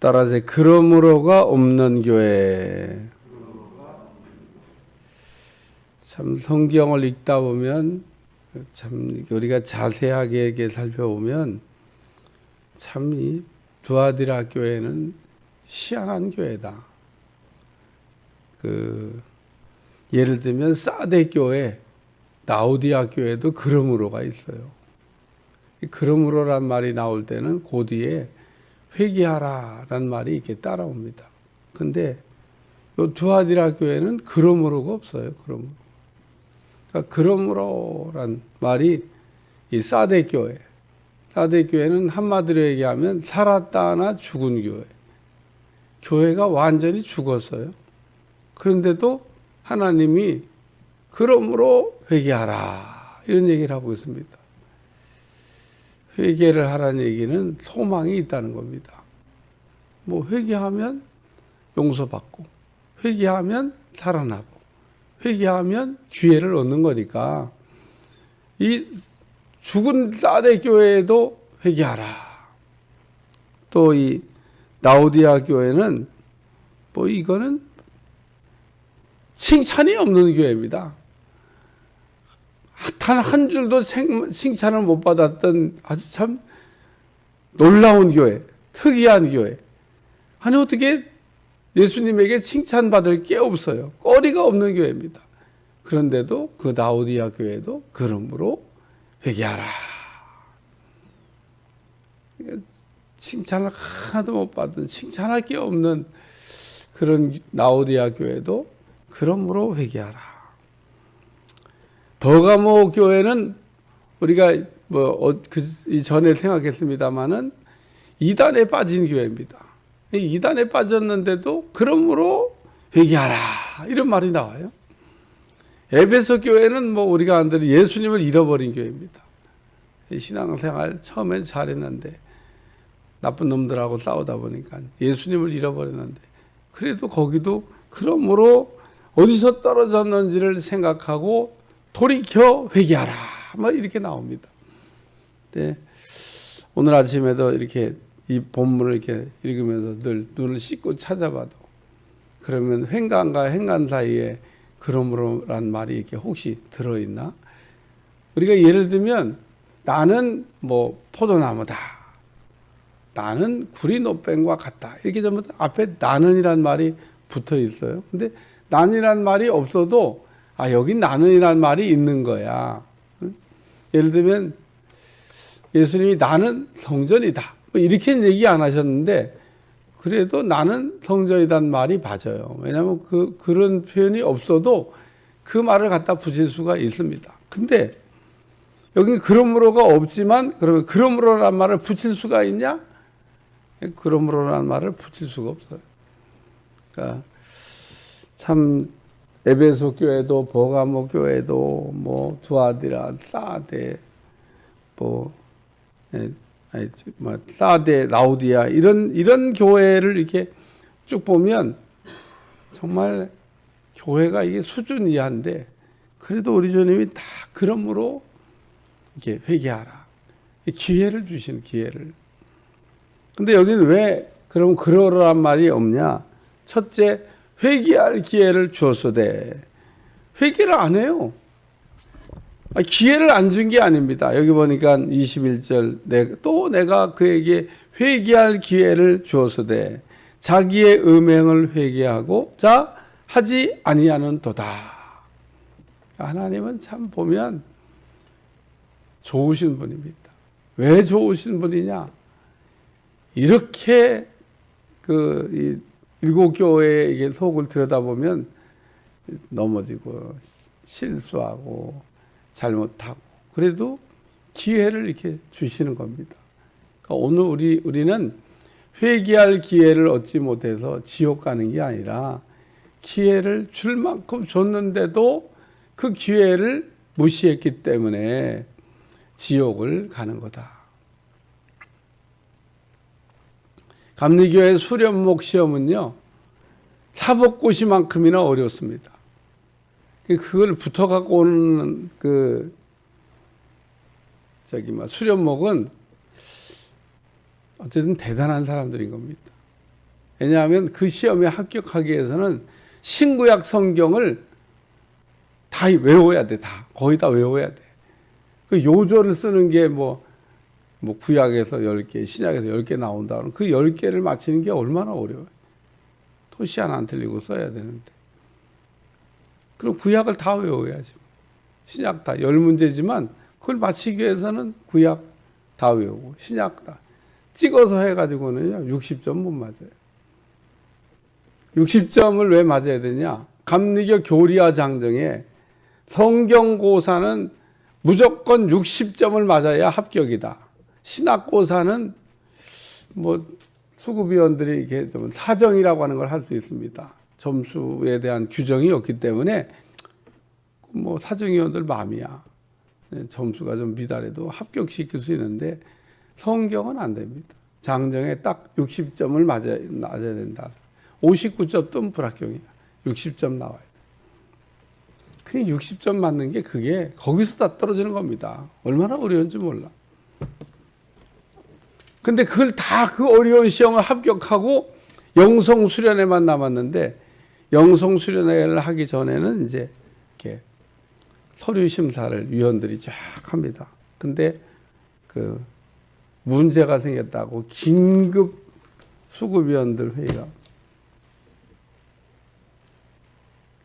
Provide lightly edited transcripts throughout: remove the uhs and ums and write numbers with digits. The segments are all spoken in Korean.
따라서 그러므로가 없는 교회. 참 성경을 읽다 보면 참 우리가 자세하게 이렇게 살펴보면 참 이 두아디라 교회는 희한한 교회다. 예를 들면 사데 교회, 라오디아 교회도 그러므로가 있어요. 그러므로란 말이 나올 때는 그 뒤에 회개하라란 말이 이렇게 따라옵니다. 근데 이 두아디라 교회는 그러므로가 없어요. 그러니까 그러므로란 말이 이 사데 교회는 한마디로 얘기하면 살았다나 죽은 교회. 교회가 완전히 죽었어요. 그런데도 하나님이 그러므로 회개하라 이런 얘기를 하고 있습니다. 회개를 하라는 얘기는 소망이 있다는 겁니다. 뭐 회개하면 용서받고 회개하면 살아나고 회개하면 기회를 얻는 거니까 이 죽은 사데 교회에도 회개하라. 또 이 라오디아 교회는 뭐 이거는 칭찬이 없는 교회입니다. 단 한 줄도 칭찬을 못 받았던 아주 참 놀라운 교회, 특이한 교회. 아니 어떻게 예수님에게 칭찬받을 게 없어요. 거리가 없는 교회입니다. 그런데도 그 라오디아 교회도 그러므로 회개하라. 칭찬을 하나도 못 받은 칭찬할 게 없는 그런 라오디아 교회도 그러므로 회개하라. 버가모 교회는 우리가 전에 생각했습니다마는 이단에 빠진 교회입니다. 이단에 빠졌는데도 그러므로 회개하라 이런 말이 나와요. 에베소 교회는 뭐 우리가 안 들은 예수님을 잃어버린 교회입니다. 신앙생활 처음엔 잘했는데 나쁜 놈들하고 싸우다 보니까 예수님을 잃어버렸는데 그래도 거기도 그러므로 어디서 떨어졌는지를 생각하고 돌이켜 회개하라 뭐 이렇게 나옵니다. 네, 오늘 아침에도 이렇게 이 본문을 이렇게 읽으면서 늘 눈을 씻고 찾아봐도 그러면 횡간과 횡간 사이에 그러므로란 말이 이렇게 혹시 들어있나? 우리가 예를 들면 나는 뭐 포도나무다. 나는 구리노병과 같다. 이렇게 전부 앞에 나는이란 말이 붙어 있어요. 근데 나는이란 말이 없어도 여기 나는이란 말이 있는 거야. 예를 들면 예수님이 나는 성전이다. 뭐 이렇게는 얘기 안 하셨는데 그래도 나는 성전이란 말이 맞아요. 왜냐하면 그런 표현이 없어도 그 말을 갖다 붙일 수가 있습니다. 근데 여기 그러므로가 없지만 그러면 그러므로란 말을 붙일 수가 있냐? 그러므로란 말을 붙일 수가 없어요. 그러니까 참 에베소 교회도 버가모 교회도 뭐 두아디라 사데 사데 라오디아 이런 교회를 이렇게 쭉 보면 정말 교회가 이게 수준 이하인데 그래도 우리 주님이 다 그러므로 이렇게 회개하라 기회를 주시는 기회를. 근데 여기는 왜 그럼 그러라는 말이 없냐? 첫째 회개할 기회를 주었으되 회개를 안 해요. 기회를 안 준 게 아닙니다. 여기 보니까 21절 또 내가 그에게 회개할 기회를 주었으되 자기의 음행을 회개하고 자 하지 아니하는도다. 하나님은 참 보면 좋으신 분입니다. 왜 좋으신 분이냐? 이렇게 이 일곱 교회의 속을 들여다보면 넘어지고 실수하고 잘못하고 그래도 기회를 이렇게 주시는 겁니다. 그러니까 오늘 우리는 회개할 기회를 얻지 못해서 지옥 가는 게 아니라 기회를 줄 만큼 줬는데도 그 기회를 무시했기 때문에 지옥을 가는 거다. 감리교회 수련목 시험은요, 사법고시만큼이나 어렵습니다. 그걸 붙어갖고 오는 수련목은 어쨌든 대단한 사람들인 겁니다. 왜냐하면 그 시험에 합격하기 위해서는 신구약 성경을 다 외워야 돼. 다. 거의 다 외워야 돼. 그 요절을 쓰는 게 뭐 구약에서 10개, 신약에서 10개 나온다. 그러면 그 10개를 맞히는 게 얼마나 어려워요. 토시 하나 안 틀리고 써야 되는데. 그럼 구약을 다 외워야지. 신약 다 10문제지만 그걸 맞히기 위해서는 구약 다 외우고 신약 다 찍어서 해가지고는요 60점 못 맞아요. 60점을 왜 맞아야 되냐? 감리교 교리와 장정에 성경고사는 무조건 60점을 맞아야 합격이다. 신학고사는 뭐 수급위원들이 이렇게 좀 사정이라고 하는 걸 할 수 있습니다. 점수에 대한 규정이 없기 때문에 뭐 사정위원들 마음이야. 점수가 좀 미달해도 합격시킬 수 있는데 성경은 안 됩니다. 장정에 딱 60점을 맞아야 된다. 59점도 불합격이야. 60점 나와야 돼. 그냥 60점 맞는 게 그게 거기서 다 떨어지는 겁니다. 얼마나 어려운지 몰라. 근데 그걸 다 그 어려운 시험을 합격하고 영성 수련회만 남았는데 영성 수련회를 하기 전에는 이제 이렇게 서류 심사를 위원들이 쫙 합니다. 근데 그 문제가 생겼다고 긴급 수급위원들 회의가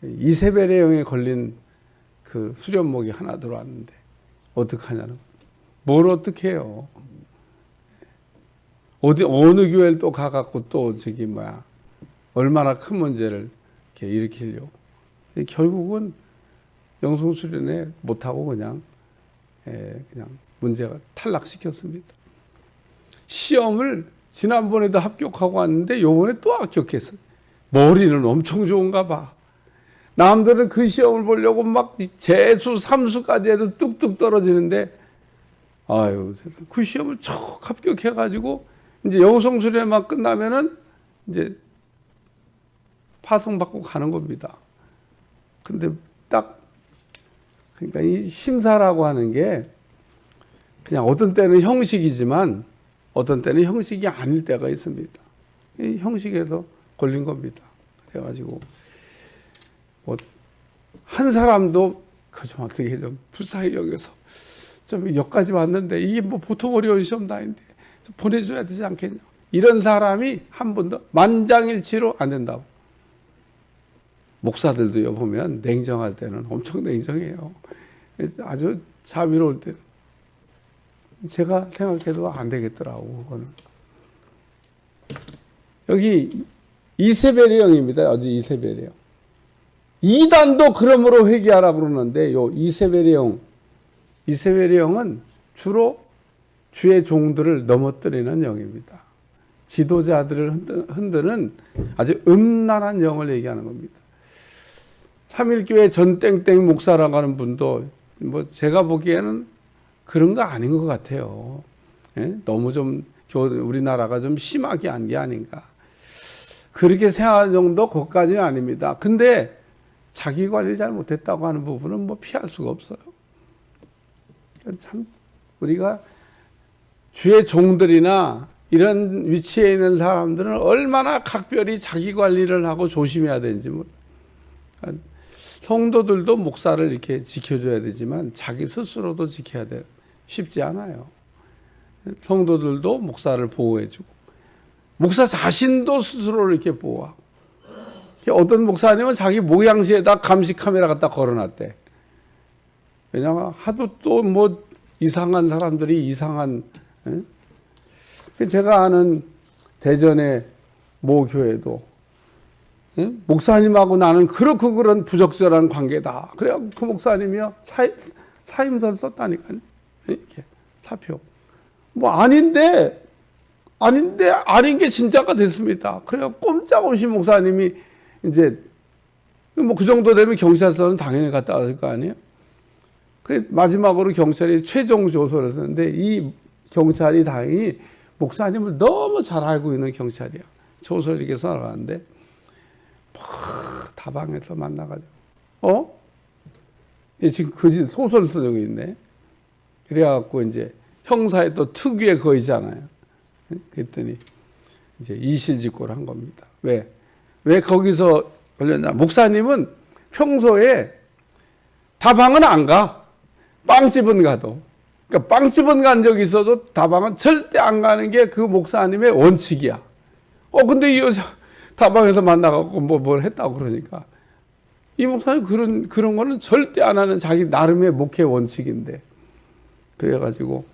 이세벨의 걸린 그 수련목이 하나 들어왔는데 어떡하냐는 뭘 어떻게 해요? 어느 교회를 또 가갖고 또 얼마나 큰 문제를 이렇게 일으키려고. 결국은 영성수련회 못하고 그냥 문제가 탈락시켰습니다. 시험을 지난번에도 합격하고 왔는데 요번에 또 합격했어요. 머리는 엄청 좋은가 봐. 남들은 그 시험을 보려고 막 재수, 삼수까지 해도 뚝뚝 떨어지는데 아유, 그 시험을 척 합격해가지고 이제 영성수련회만 끝나면은 이제 파송받고 가는 겁니다. 근데 그러니까 이 심사라고 하는 게 그냥 어떤 때는 형식이지만 어떤 때는 형식이 아닐 때가 있습니다. 이 형식에서 걸린 겁니다. 그래가지고 한 사람도 좀 어떻게 좀 불쌍히 여겨서 좀 여기까지 왔는데 이게 뭐 보통 어려운 시험도 아닌데 보내줘야 되지 않겠냐. 이런 사람이 한 번도 만장일치로 안 된다고. 목사들도요 보면 냉정할 때는 엄청 냉정해요. 아주 자비로울 때 제가 생각해도 안 되겠더라고. 그거는. 여기 이세벨의 영입니다. 어제 이세벨의 영. 이단도 그러므로 회개하라 그러는데 요 이세벨의 영은 주로 주의 종들을 넘어뜨리는 영입니다. 지도자들을 흔드는 아주 음란한 영을 얘기하는 겁니다. 3.1교회 전땡땡 목사라고 하는 분도 뭐 제가 보기에는 그런 거 아닌 것 같아요. 예? 너무 좀 우리나라가 좀 심하게 한 게 아닌가. 그렇게 생각할 정도 것까지는 아닙니다. 근데 자기 관리 잘 못했다고 하는 부분은 뭐 피할 수가 없어요. 참 우리가 주의 종들이나 이런 위치에 있는 사람들은 얼마나 각별히 자기 관리를 하고 조심해야 되는지 성도들도 목사를 이렇게 지켜줘야 되지만 자기 스스로도 지켜야 돼요. 쉽지 않아요. 성도들도 목사를 보호해주고 목사 자신도 스스로를 이렇게 보호하고 어떤 목사님은 자기 모양새에다 감시 카메라 갖다 걸어놨대. 왜냐하면 하도 또 뭐 이상한 사람들이 이상한 제가 아는 대전의 모 교회도 목사님하고 나는 그렇고 그런 부적절한 관계다. 그래야 그 목사님이요 사임서를 썼다니까요. 이렇게 사표. 뭐 아닌 게 진짜가 됐습니다. 그래야 꼼짝없이 목사님이 이제 뭐 그 정도 되면 경찰서는 당연히 갔다 왔을 거 아니에요. 그래 마지막으로 경찰이 최종 조서를 썼는데 이 경찰이 다행히 목사님을 너무 잘 알고 있는 경찰이야. 조서를 이렇게 써나가는데 다방에서 만나가지고 지금 그 소설 쓰고 있네. 그래갖고 이제 형사의 또 특유의 거이잖아요. 그랬더니 이제 이실직고를 한 겁니다. 왜 거기서 걸렸냐? 목사님은 평소에 다방은 안 가. 빵집은 가도. 그러니까 빵집은 간 적이 있어도 다방은 절대 안 가는 게 그 목사님의 원칙이야. 근데 이 여자 다방에서 만나갖고 뭘 했다고 그러니까. 이 목사님 그런 거는 절대 안 하는 자기 나름의 목회 원칙인데. 그래가지고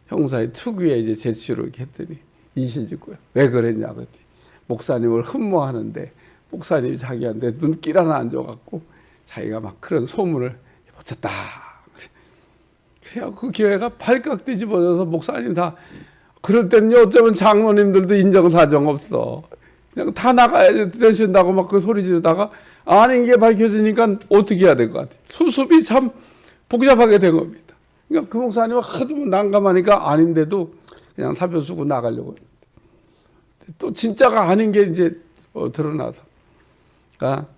형사의 특유의 이제 재치로 이렇게 했더니 이실직고야. 왜 그랬냐 그랬더니 목사님을 흠모하는데 목사님이 자기한테 눈길 하나 안 줘갖고 자기가 막 그런 소문을 붙였다. 그래야 그 교회가 발칵 뒤집어져서 목사님 다 그럴 때는요 어쩌면 장로님들도 인정사정 없어. 그냥 다 나가야 되신다고 막 그 소리 지르다가 아닌 게 밝혀지니까 어떻게 해야 될 것 같아. 수습이 참 복잡하게 된 겁니다. 그러니까 그 목사님은 하도 난감하니까 아닌데도 그냥 사표 쓰고 나가려고 했는데 또 진짜가 아닌 게 이제 드러나서. 그러니까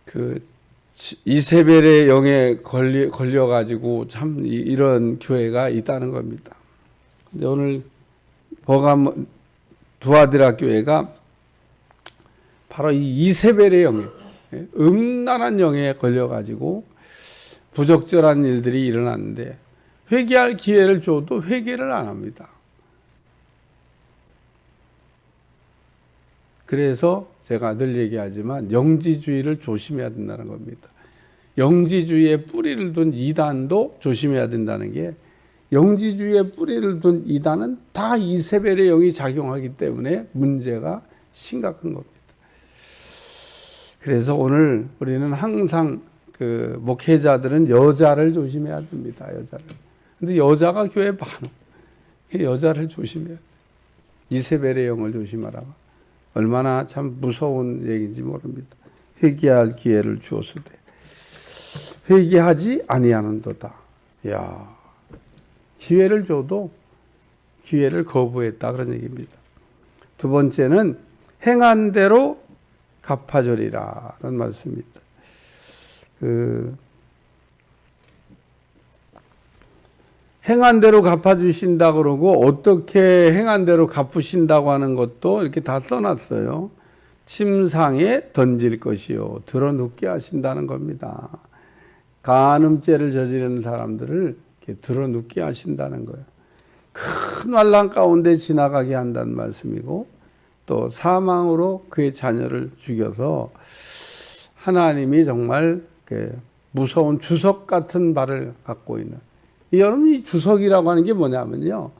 그 이세벨의 영에 걸려가지고 참 이런 교회가 있다는 겁니다. 근데 오늘 버감 두아디라 교회가 바로 이 이세벨의 영에, 음란한 영에 걸려가지고 부적절한 일들이 일어났는데 회개할 기회를 줘도 회개를 안 합니다. 그래서 제가 늘 얘기하지만 영지주의를 조심해야 된다는 겁니다. 영지주의에 뿌리를 둔 이단도 조심해야 된다는 게, 영지주의에 뿌리를 둔 이단은 다 이세벨의 영이 작용하기 때문에 문제가 심각한 겁니다. 그래서 오늘 우리는 항상 그 목회자들은 여자를 조심해야 됩니다. 여자를. 근데 여자가 교회 많아. 여자를 조심해야 돼. 이세벨의 영을 조심하라. 얼마나 참 무서운 얘기인지 모릅니다. 회개할 기회를 주었으되 회개하지 아니하는도다. 야, 기회를 줘도 기회를 거부했다 그런 얘기입니다. 두 번째는 행한 대로 갚아주리라는 말씀입니다. 행한 대로 갚아주신다 그러고 어떻게 행한 대로 갚으신다고 하는 것도 이렇게 다 써놨어요. 침상에 던질 것이요 드러눕게 하신다는 겁니다. 간음죄를 저지르는 사람들을 이렇게 드러눕게 하신다는 거예요. 큰 환난 가운데 지나가게 한다는 말씀이고 또 사망으로 그의 자녀를 죽여서 하나님이 정말 무서운 주석 같은 발을 갖고 있는, 여러분 이 주석이라고 하는 게 뭐냐면요,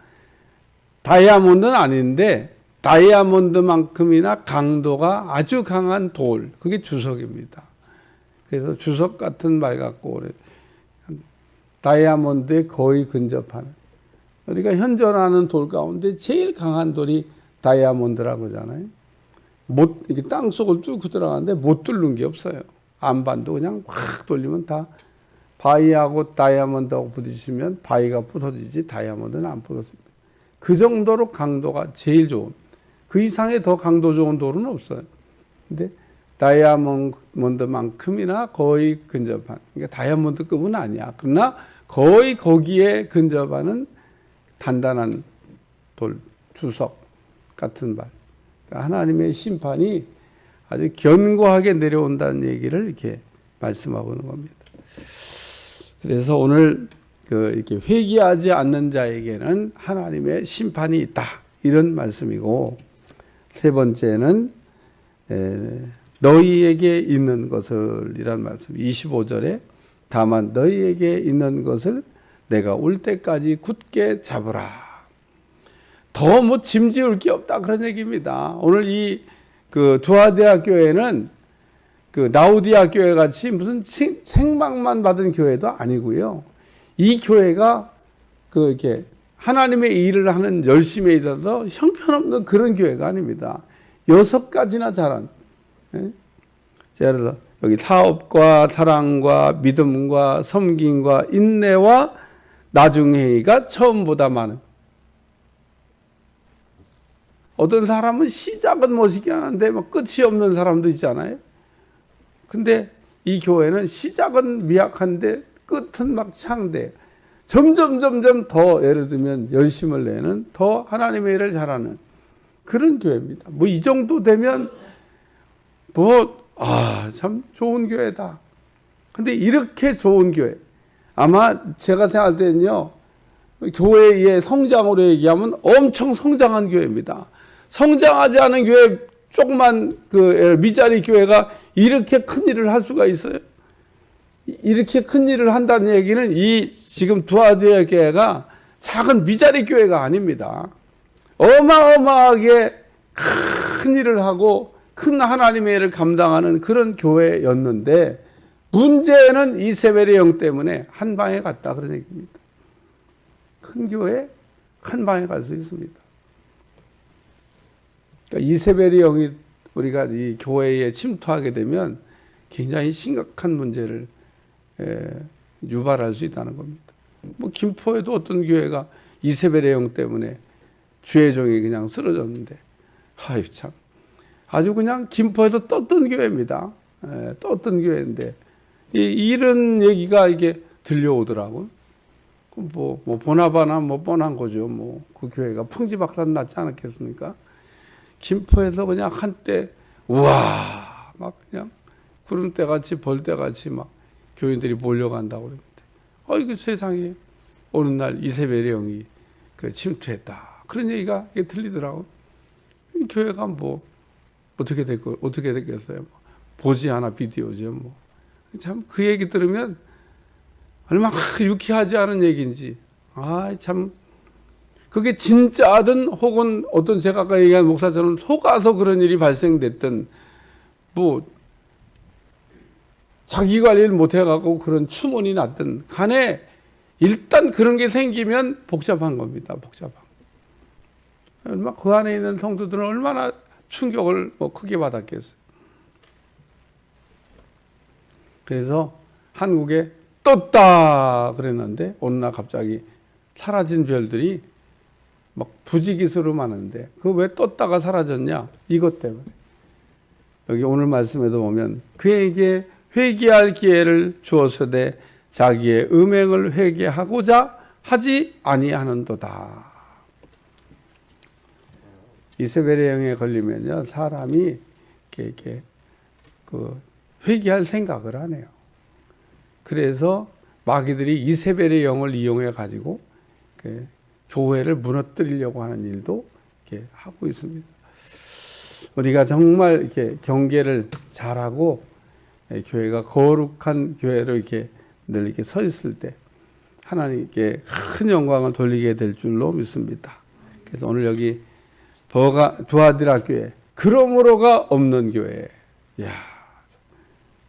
다이아몬드는 아닌데 다이아몬드만큼이나 강도가 아주 강한 돌, 그게 주석입니다. 그래서 주석 같은 말 갖고 다이아몬드에 거의 근접하는, 우리가 현존하는 돌 가운데 제일 강한 돌이 다이아몬드라고 하잖아요. 이렇게 땅 속을 쭉 들어가는데 못 뚫는 게 없어요. 안반도 그냥 확 돌리면 다, 바위하고 다이아몬드하고 부딪히면 바위가 부서지지 다이아몬드는 안 부서집니다. 그 정도로 강도가 제일 좋은, 그 이상의 더 강도 좋은 돌은 없어요. 근데 다이아몬드만큼이나 거의 근접한, 그러니까 다이아몬드급은 아니야. 그러나 거의 거기에 근접하는 단단한 돌, 주석 같은 발. 그러니까 하나님의 심판이 아주 견고하게 내려온다는 얘기를 이렇게 말씀하고 있는 겁니다. 그래서 오늘 이렇게 회개하지 않는 자에게는 하나님의 심판이 있다, 이런 말씀이고, 세 번째는 너희에게 있는 것을 이란 말씀. 25절에 다만 너희에게 있는 것을 내가 올 때까지 굳게 잡으라. 더 뭐 짐지을 게 없다 그런 얘기입니다. 오늘 이 두아디라 교회는 나우디아 교회 같이 무슨 생방만 받은 교회도 아니고요. 이 교회가 이렇게 하나님의 일을 하는 열심에 있어서 형편없는 그런 교회가 아닙니다. 6가지나 잘한. 예를 들어 여기 사업과 사랑과 믿음과 섬김과 인내와 나중회의가 처음보다 많은. 어떤 사람은 시작은 멋있게 하는데 막 끝이 없는 사람도 있잖아요. 근데 이 교회는 시작은 미약한데 끝은 막 창대. 점점 더 예를 들면 열심을 내는 더 하나님의 일을 잘하는 그런 교회입니다. 뭐 이 정도 되면 참 좋은 교회다. 근데 이렇게 좋은 교회, 아마 제가 생각할 때는요, 교회의 성장으로 얘기하면 엄청 성장한 교회입니다. 성장하지 않은 교회, 조그만 미자리 교회가 이렇게 큰 일을 할 수가 있어요. 이렇게 큰 일을 한다는 얘기는 이 지금 두아디라 교회가 작은 미자리 교회가 아닙니다. 어마어마하게 큰 일을 하고 큰 하나님의 일을 감당하는 그런 교회였는데, 문제는 이세벨의 영 때문에 한 방에 갔다, 그런 얘기입니다. 큰 교회 한 방에 갈 수 있습니다. 그러니까 이세벨의 영이 우리가 이 교회에 침투하게 되면 굉장히 심각한 문제를 유발할 수 있다는 겁니다. 뭐 김포에도 어떤 교회가 이세벨의 영 때문에 주의 종이 그냥 쓰러졌는데, 아유 참, 아주 그냥 김포에서 떴던 교회입니다. 떴던 교회인데 이런 얘기가 이게 들려오더라고요. 뭐 보나바나 뭐 뻔한 거죠. 뭐 그 교회가 풍지박산 났지 않았겠습니까? 김포에서 그냥 한때 우와 막 그냥 구름대같이 벌떼같이 막 교인들이 몰려간다고 그럽니다. 이거 세상에 어느 날 이세벨의 영이 침투했다, 그런 얘기가 들리더라고. 교회가 뭐 어떻게 됐겠어요? 보지 않아 비디오죠. 뭐 참 그 얘기 들으면 얼마나 유쾌하지 않은 얘기인지, 참 그게 진짜든 혹은 어떤 제가 아까 얘기한 목사처럼 속아서 그런 일이 발생됐든, 뭐 자기 관리를 못 해갖고 그런 추문이 났든 간에 일단 그런 게 생기면 복잡한 겁니다. 복잡한. 그 안에 있는 성도들은 얼마나 충격을 크게 받았겠어요. 그래서 한국에 떴다 그랬는데 어느 날 갑자기 사라진 별들이 막 부지기수로 많은데, 그 왜 떴다가 사라졌냐? 이것 때문에. 여기 오늘 말씀에도 보면 그에게 회개할 기회를 주었으되 자기의 음행을 회개하고자 하지 아니하는도다. 이세벨의 영에 걸리면요, 사람이 이렇게 회개할 생각을 안 해요. 그래서 마귀들이 이세벨의 영을 이용해 가지고 교회를 무너뜨리려고 하는 일도 이렇게 하고 있습니다. 우리가 정말 이렇게 경계를 잘하고 교회가 거룩한 교회로 이렇게 늘 이렇게 서 있을 때 하나님께 큰 영광을 돌리게 될 줄로 믿습니다. 그래서 오늘 여기 두아디라 교회, 그러므로가 없는 교회. 야,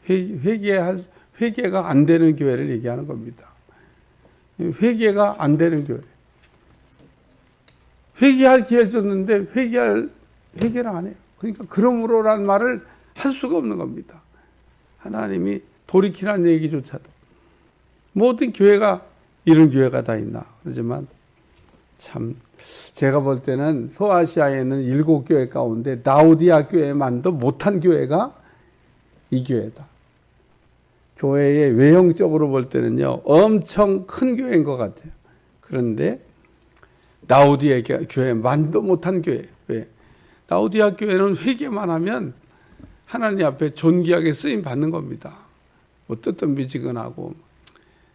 회개가 안 되는 교회를 얘기하는 겁니다. 회개가 안 되는 교회. 회개할 기회를 줬는데 회개를 안 해요. 그러니까 그러므로란 말을 할 수가 없는 겁니다. 하나님이 돌이키라는 얘기조차도. 모든 교회가 이런 교회가 다 있나. 그렇지만 참 제가 볼 때는 소아시아에 있는 7교회 가운데 라오디아 교회만도 못한 교회가 이 교회다. 교회의 외형적으로 볼 때는요, 엄청 큰 교회인 것 같아요. 그런데 라오디아 교회만도 못한 교회. 왜? 라오디아 교회는 회개만 하면 하나님 앞에 존귀하게 쓰임 받는 겁니다. 뭐 뜨뜻미지근하고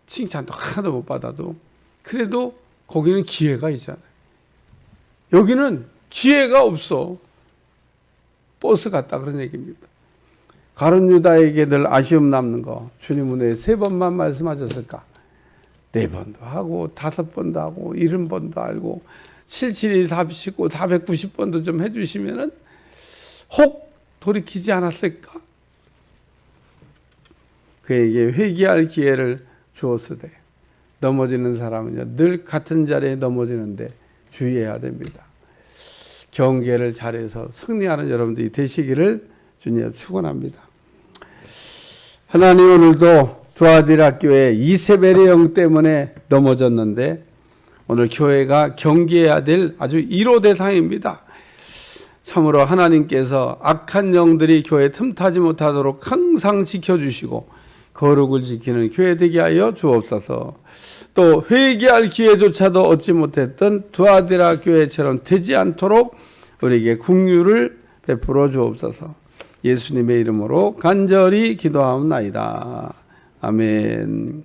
칭찬도 하나도 못 받아도 그래도 거기는 기회가 있잖아요. 여기는 기회가 없어. 버스 갔다, 그런 얘기입니다. 가룟 유다에게 늘 아쉬움 남는 거, 주님은 왜 3번만 말씀하셨을까? 4번도 하고 5번도 하고 70번도 알고 772 419 490번도 좀 해주시면은 혹 돌이키지 않았을까? 그에게 회개할 기회를 주었으되 넘어지는 사람은요, 늘 같은 자리에 넘어지는데 주의해야 됩니다. 경계를 잘해서 승리하는 여러분들이 되시기를 주님 축원합니다. 하나님, 오늘도 두아디라 교회 이세벨의 영 때문에 넘어졌는데 오늘 교회가 경계해야 될 아주 1호 대상입니다. 참으로 하나님께서 악한 영들이 교회 틈타지 못하도록 항상 지켜주시고 거룩을 지키는 교회 되게 하여 주옵소서. 또 회개할 기회조차도 얻지 못했던 두아디라 교회처럼 되지 않도록 우리에게 긍휼을 베풀어 주옵소서. 예수님의 이름으로 간절히 기도하옵나이다. 아멘.